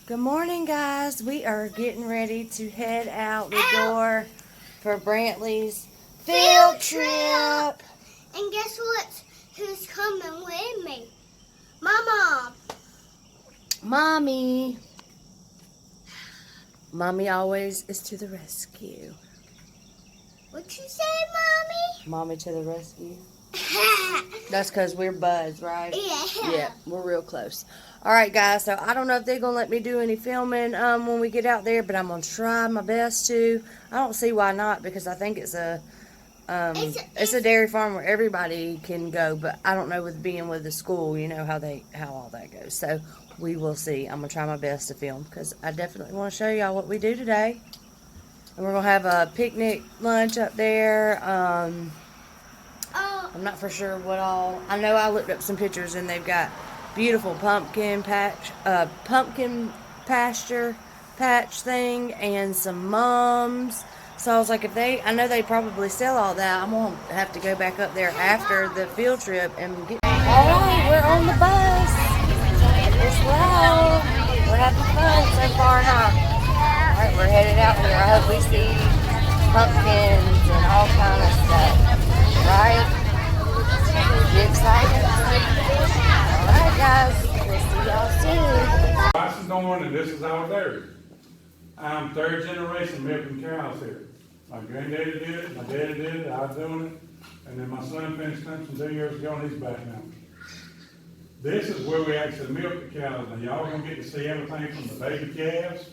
Good morning, guys. We are getting ready to head out the door for Brantley's field trip. And guess what? Who's coming with me? My mom. Mommy. Mommy always is to the rescue. What you say, Mommy? Mommy to the rescue. That's because we're buds, right? Yeah. Yeah, we're real close. All right, guys, so I don't know if they're going to let me do any filming when we get out there, but I'm going to try my best to. I don't see why not, because I think it's a dairy farm where everybody can go, but I don't know with being with the school, you know, how all that goes. So we will see. I'm going to try my best to film, because I definitely want to show y'all what we do today. And we're going to have a picnic lunch up there. I'm not for sure what all. I know I looked up some pictures and they've got beautiful pumpkin pasture patch thing and some mums. So I was like, I know they probably sell all that. I'm gonna have to go back up there after the field trip and get. All right, we're on the bus. It's loud. We're having fun so far, huh? All right, we're headed out here. I hope we see pumpkins and all kind of stuff. Right? You excited? Alright guys, we'll see y'all soon. This is Norman and this is our dairy. I'm third generation milking cows here. My granddaddy did it, my daddy did it, I was doing it, and then my son finished Clemson 2 years ago and he's back now. This is where we actually milk the cows. Now y'all are going to get to see everything from the baby calves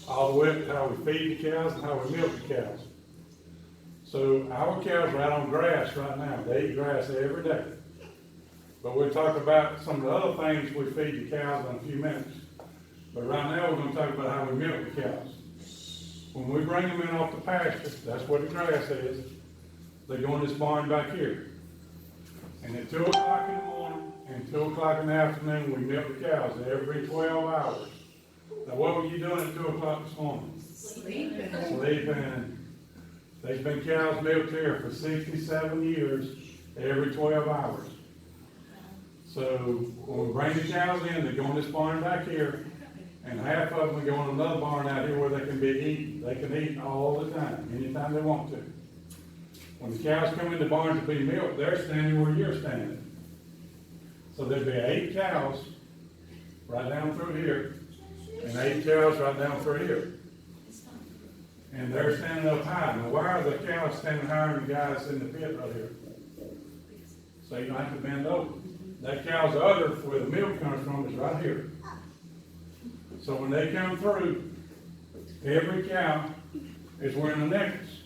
all the way up to how we feed the cows and how we milk the cows. So our cows are out on grass right now. They eat grass every day. But we'll talk about some of the other things we feed the cows in a few minutes. But right now we're going to talk about how we milk the cows. When we bring them in off the pasture, that's what the grass is. They go in this barn back here. And at 2 o'clock in the morning and 2 o'clock in the afternoon, we milk the cows every 12 hours. Now what were you doing at 2 o'clock this morning? Sleeping. There's been cows milked here for 67 years, every 12 hours. So when we bring the cows in, they go in this barn back here, and half of them go in another barn out here where they can be eaten. They can eat all the time, anytime they want to. When the cows come in the barn to be milked, they're standing where you're standing. So there'd be 8 cows right down through here, and 8 cows right down through here. And they're standing up high. Now, why are the cows standing higher than the guys in the pit right here? So you don't have to bend over. That cow's udder, where the milk comes from, is right here. So when they come through, every cow is wearing a necklace.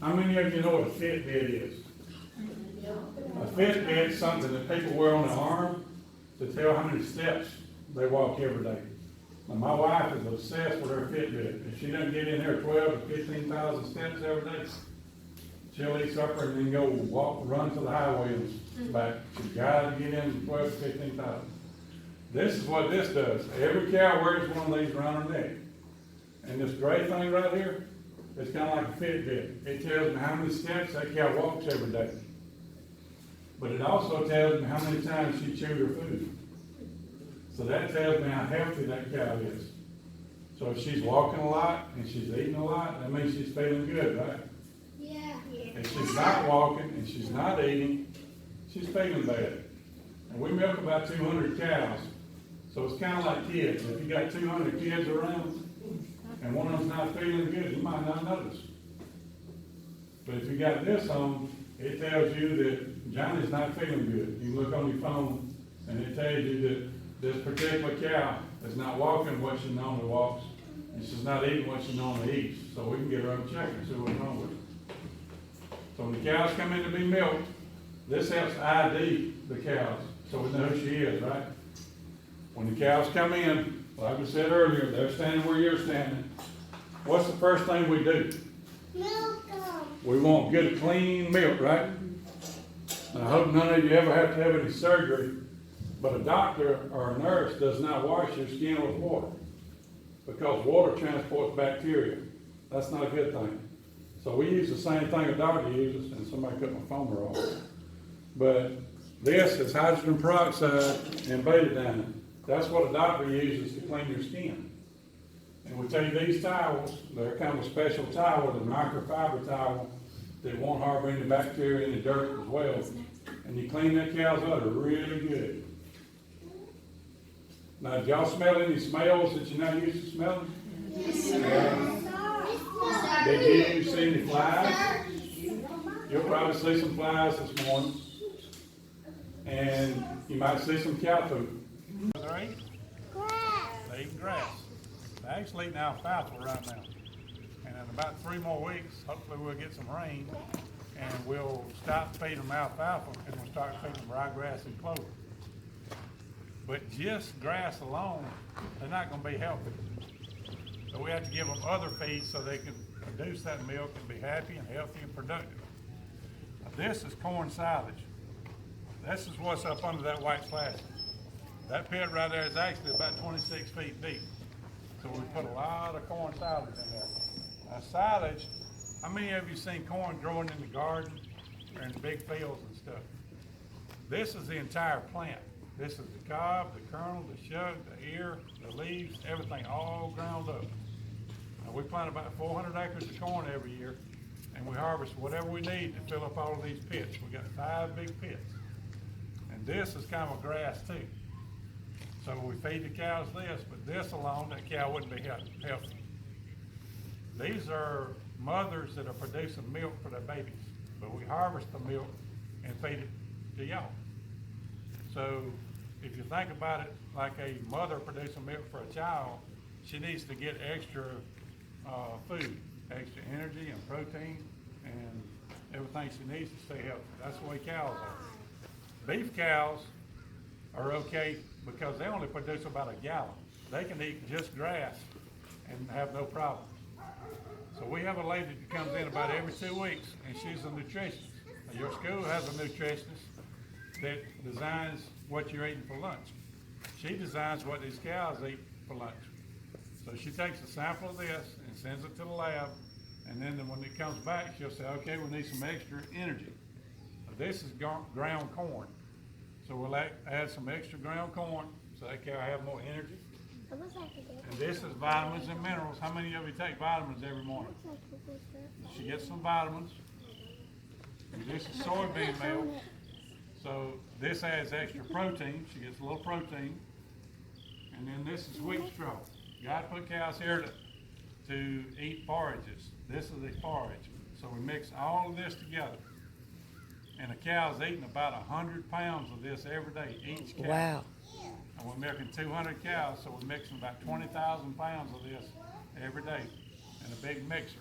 How many of you know what a Fitbit is? A Fitbit is something that people wear on their arm to tell how many steps they walk every day. Now, my wife is obsessed with her Fitbit. If she doesn't get in there 12 to 15,000 steps every day, she'll eat supper and then go run to the highway and back. She's got to get in 12 to 15,000. This is what this does. Every cow wears one of these around her neck. And this gray thing right here, it's kind of like a Fitbit. It tells me how many steps that cow walks every day. But it also tells me how many times she chewed her food. So that tells me how healthy that cow is. So if she's walking a lot and she's eating a lot, that means she's feeling good, right? Yeah. If she's not walking and she's not eating, she's feeling bad. And we milk about 200 cows. So it's kind of like kids. If you got 200 kids around and one of them's not feeling good, you might not notice. But if you got this on, it tells you that Johnny's not feeling good. You look on your phone and it tells you that this particular cow is not walking what she normally walks, and she's not eating what she normally eats. So we can get her up and check and see what's wrong with her. So when the cows come in to be milked, this helps ID the cows, so we know who she is, right? When the cows come in, like we said earlier, they're standing where you're standing. What's the first thing we do? Milk them. We want good, clean milk, right? And I hope none of you ever have to have any surgery. But a doctor or a nurse does not wash your skin with water, because water transports bacteria. That's not a good thing. So we use the same thing a doctor uses, and somebody cut my phone off. But this is hydrogen peroxide and betadine. That's what a doctor uses to clean your skin. And we take these towels, they're kind of a special towel, the microfiber towel, that won't harbor any bacteria, any dirt as well. And you clean that cow's udder really good. Now, did y'all smell any smells that you're not used to smelling? Did you see any flies? You'll probably see some flies this morning. And you might see some cow food. They're eating? They're eating grass. They're actually eating alfalfa right now. And in about 3 more weeks, hopefully we'll get some rain and we'll stop feeding them alfalfa and we'll start feeding them ryegrass and clover. But just grass alone, they're not going to be healthy. So we have to give them other feeds so they can produce that milk and be happy and healthy and productive. Now, this is corn silage. This is what's up under that white plastic. That pit right there is actually about 26 feet deep. So we put a lot of corn silage in there. Now silage, how many of you seen corn growing in the garden or in big fields and stuff? This is the entire plant. This is the cob, the kernel, the shuck, the ear, the leaves, everything all ground up. Now we plant about 400 acres of corn every year and we harvest whatever we need to fill up all of these pits. We got 5 big pits. And this is kind of a grass too. So we feed the cows this, but this alone, that cow wouldn't be healthy. These are mothers that are producing milk for their babies, but we harvest the milk and feed it to y'all. So if you think about it like a mother producing milk for a child, she needs to get extra food, extra energy and protein and everything she needs to stay healthy. That's the way cows are. Beef cows are okay because they only produce about a gallon. They can eat just grass and have no problem. So we have a lady that comes in about every 2 weeks and she's a nutritionist. Now, your school has a nutritionist that designs what you're eating for lunch. She designs what these cows eat for lunch. So she takes a sample of this and sends it to the lab, and then when it comes back, she'll say, okay, we need some extra energy. Now, this is ground corn. So we'll add some extra ground corn so that cow have more energy. And this is vitamins and minerals. How many of you take vitamins every morning? She gets some vitamins. And this is soybean milk. So this adds extra protein. She gets a little protein. And then this is wheat straw. You got to put cows here to eat forages. This is the forage. So we mix all of this together. And a cow's eating about 100 pounds of this every day, each cow. Wow. And we're milking 200 cows, so we're mixing about 20,000 pounds of this every day in a big mixer.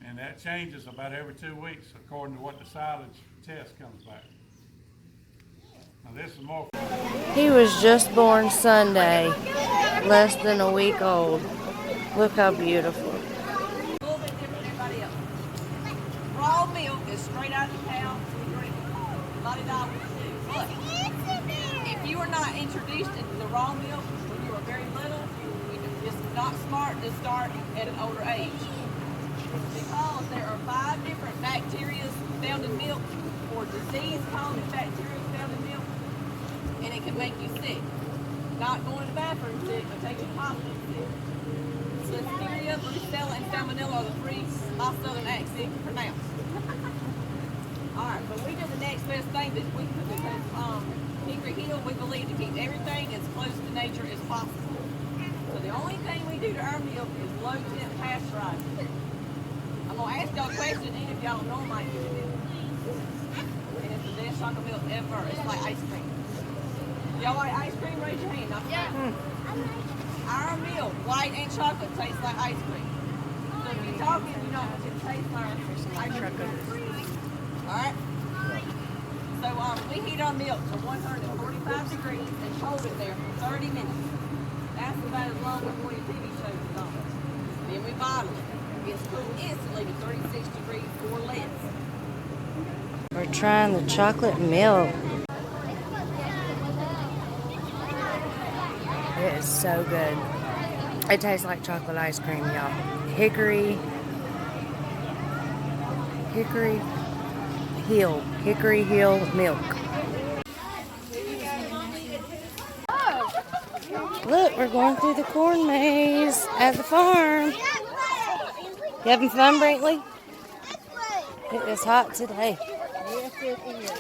And that changes about every 2 weeks according to what the silage test comes back. Now this is more. He was just born Sunday, less than a week old. Look how beautiful. A little bit different than everybody else. Raw milk is straight out of the cow. We drink it. Not at all. But if you were not introduced to the raw milk when you were very little, it's not smart to start at an older age. Because there are 5 different bacteria found in milk, or disease-causing bacteria found in milk, and it can make you sick. Not going to the bathroom sick, but taking hospital sick. Listeria, Brucella, and Salmonella are the 3 my southern accent can pronounce. Alright, but we do the next best thing that we could do because Hickory Hill, we believe to keep everything as close to nature as possible. So the only thing we do to our milk is low temp pasteurizing. I'm going to ask y'all a question, any of y'all know might do it. And it's the best chocolate milk ever. It's like ice cream. Y'all like ice cream? Raise your hand. Our milk, white and chocolate, tastes like ice cream. So if you're talking, you don't want it to taste like ice cream. Alright? So we heat our milk to 145 degrees and hold it there for 30 minutes. That's about as long as one of your TV shows is on. Then we bottle it. It gets cooled instantly to 36 degrees or less. We're trying the chocolate milk. It is so good. It tastes like chocolate ice cream, y'all. Hickory Hill milk. Oh, Look, we're going through the corn maze at the farm. You having fun, Brantley? It is hot today. Yes, it is.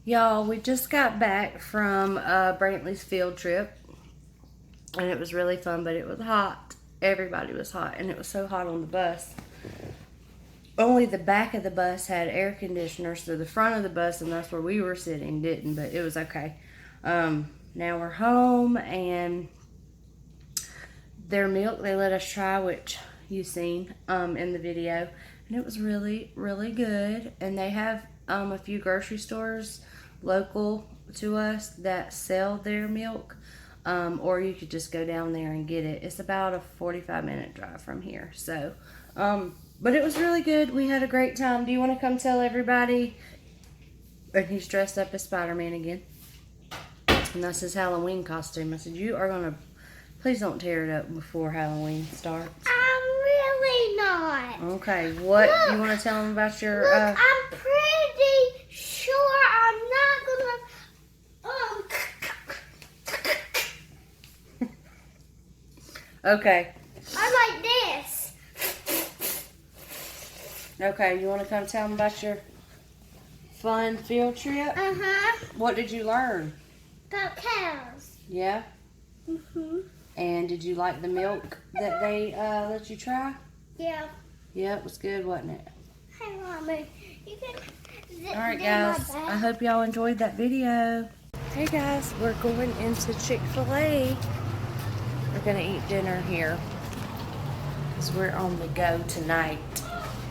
Y'all, we just got back from Brantley's field trip. And it was really fun, but it was hot. Everybody was hot, and it was so hot on the bus. Only the back of the bus had air conditioners, so the front of the bus, and that's where we were sitting, didn't, but it was okay. Now we're home, and their milk they let us try, which you've seen in the video, and it was really, really good. And they have a few grocery stores local to us that sell their milk. Or you could just go down there and get it. It's about a 45-minute drive from here. So, but it was really good. We had a great time. Do you want to come tell everybody? And he's dressed up as Spider-Man again. And that's his Halloween costume. I said, you are going to, please don't tear it up before Halloween starts. I'm really not. Okay, what Look, you want to tell them about your, Look, I'm pretty sure I'm not gonna, okay. I like this. Okay, you want to come tell them about your fun field trip? Uh-huh. What did you learn? About cows. Yeah? Mm-hmm. And did you like the milk that they let you try? Yeah. Yeah, it was good, wasn't it? Hey, Mommy. You can Alright guys, I hope y'all enjoyed that video. Hey guys, we're going into Chick-fil-A. We're going to eat dinner here because we're on the go tonight.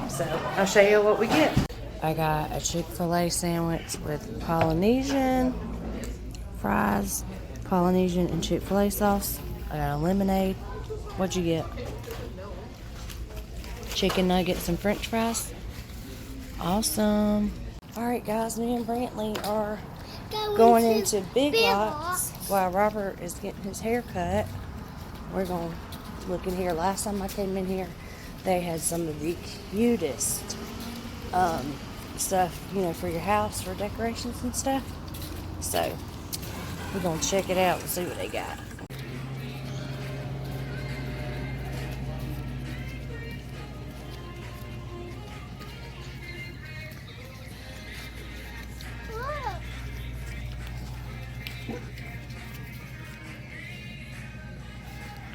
So, I'll show you what we get. I got a Chick-fil-A sandwich with Polynesian fries, Polynesian and Chick-fil-A sauce. I got a lemonade. What'd you get? Chicken nuggets and french fries. Awesome. Alright guys, me and Brantley are going into Big Lots while Robert is getting his hair cut. We're going to look in here. Last time I came in here, they had some of the cutest stuff, you know, for your house, for decorations and stuff. So, we're going to check it out and see what they got.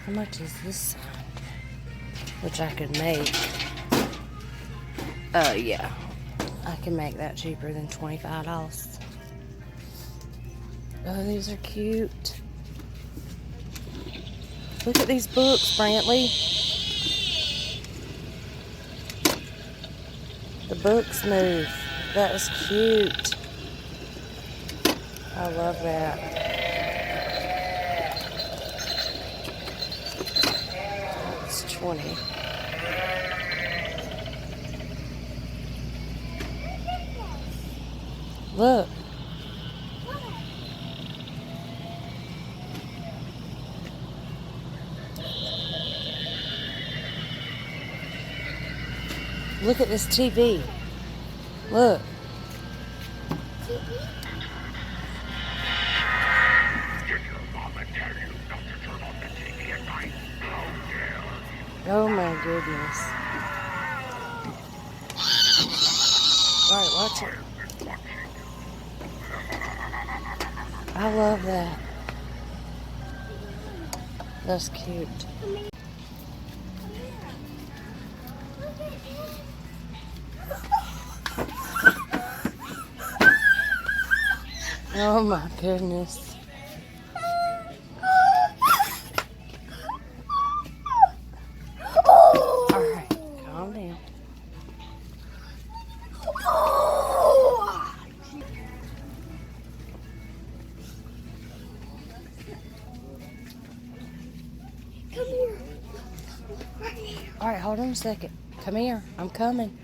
How much is this sign? Which I could make. Yeah. I can make that cheaper than $25. Oh, these are cute. Look at these books, Brantley. The books move. That is cute. I love that. That's 20. Look. Look at this TV. Look. Oh my goodness. Alright, watch it. I love that. That's cute. Oh my goodness. Alright, calm down. Come here. Right here. Alright, hold on a second. Come here. I'm coming.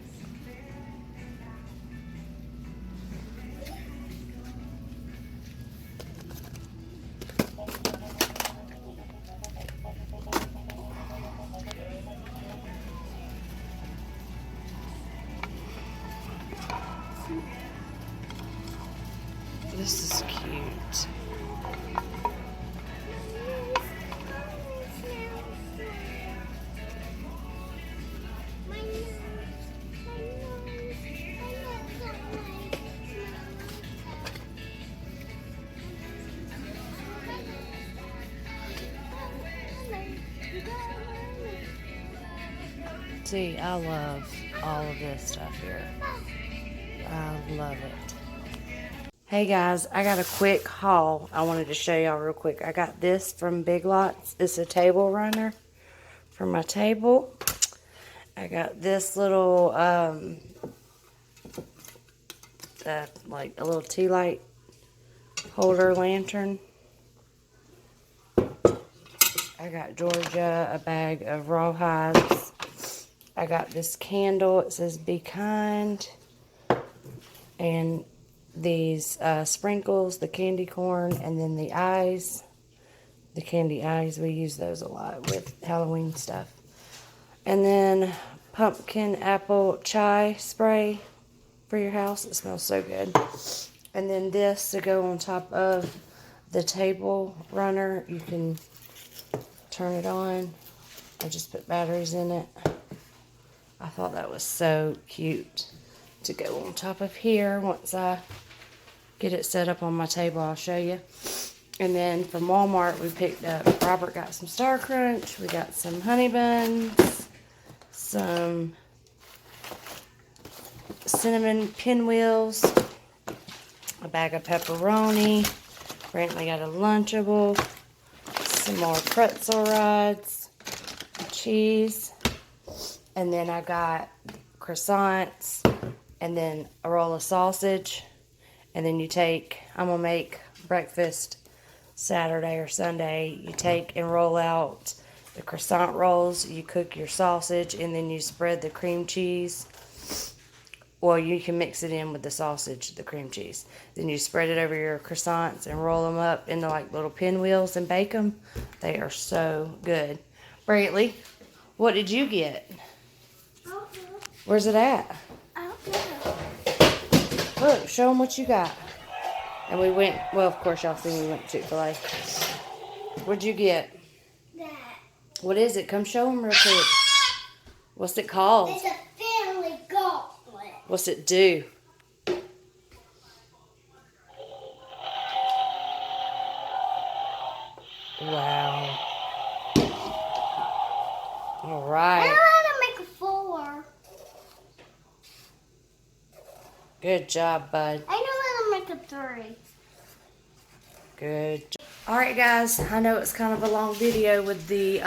This is cute. See, I love all of this stuff here. I love it. Hey guys, I got a quick haul I wanted to show y'all real quick. I got this from Big Lots. It's a table runner for my table. I got this little, like a little tea light holder lantern. I got Georgia a bag of rawhides. I got this candle. It says "Be Kind." And these sprinkles, the candy corn, and then the eyes. The candy eyes, we use those a lot with Halloween stuff. And then pumpkin apple chai spray for your house. It smells so good. And then this to go on top of the table runner. You can turn it on. I just put batteries in it. I thought that was so cute to go on top of here. Once I get it set up on my table, I'll show you. And then from Walmart, we picked up, Robert got some Star Crunch. We got some honey buns, some cinnamon pinwheels, a bag of pepperoni. Brantley got a Lunchable, some more pretzel rods, cheese. And then I got croissants, and then a roll of sausage. And then you take, I'm going to make breakfast Saturday or Sunday. You take and roll out the croissant rolls. You cook your sausage, and then you spread the cream cheese. Well, you can mix it in with the sausage, the cream cheese. Then you spread it over your croissants and roll them up into like little pinwheels and bake them. They are so good. Brantley, what did you get? Where's it at? I don't know. Look, show them what you got. And we went, well, of course, y'all seen we went to Chick-fil-A. What'd you get? That. What is it? Come show them real quick. What's it called? It's a family gauntlet. What's it do? Wow. All I right. know how to make a 4. Good job, bud. I know how to make a 3. Good job. All right, guys. I know it's kind of a long video with the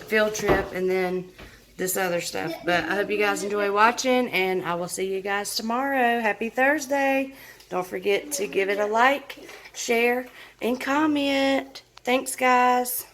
field trip and then this other stuff, but I hope you guys enjoy watching, and I will see you guys tomorrow. Happy Thursday. Don't forget to give it a like, share, and comment. Thanks, guys.